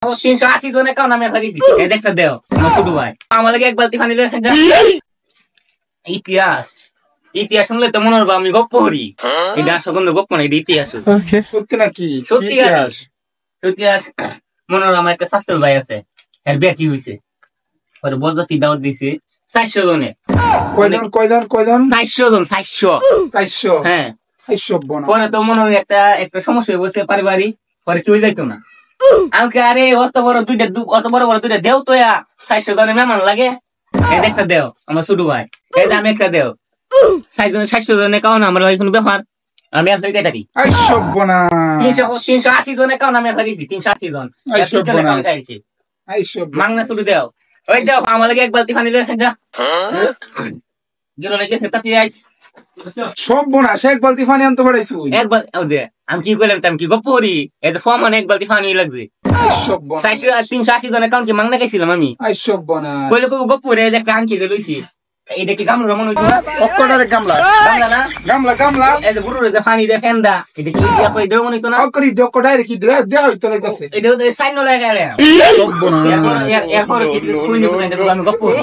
380 জনে কাও নামে থাকি এই একটা দেও আমার ছোট ভাই আমার লাগে এক বালতি পানি লয়েছে ইতিহাস ইতিহাস শুনলে তো মনে হবে আমি গপ্প করি এটা আসলে গপ্প না এটা ইতিহাস সত্যি নাকি? সত্যি ইতিহাস ইতিহাস মনে হয় আমার একটা শাস্ত্র ভাই আছে এর বেটি হয়েছে পরে বলজাতি দাওয়াত দিছে 400 জনে কয়জন 400 জন 400 হ্যাঁ পরে তো মনে হয় একটা সমস্যা হয়ে বসে পারিবারিক পরে কেউ যাইতো না আমাকে আরে অত বড় দুইটা দেও তো 400 জনের মেহমান লাগে এই একটা দেও আমার ছোট ভাই এই যে আমি একটা দেও 400 জনে কাও না আমরা কোনো ব্যাপার আমি আর হয়ে থাকি 380 জনে কাও না আমি থাকি 380 জন মাংনা শুরু দেও ওই দেও আমার লাগে এক বালতি পানি লয়েছে যা গেল লেগেছে তাতে আইস সব বোনাস এক বালতি পানি আনতে পারাইছু আমি কি করলাম আমি কি গপ্প করি এই যে ফর্ম এক বালতি পানি লাগছে 380 জনের কাউন্ট কি মাংনা খাইছিলাম আমি কইলে গপ্প করে একটা আংকি যে লইছি এটা কি গামলা মনে হইতো না অক্কড়ারে গামলা না গামলা এই যে বুড়ো যে পানি দে ফেন্দা এটা কি দিয়া কই দেও মনে হইতো না অক্কড়ি ডকড়ারে কি দেয়া হইতো লাগছে এটা তো সাইন লাগা রে সব বোনাস এরপর কিছু কই নিব না আমি গপ্প করি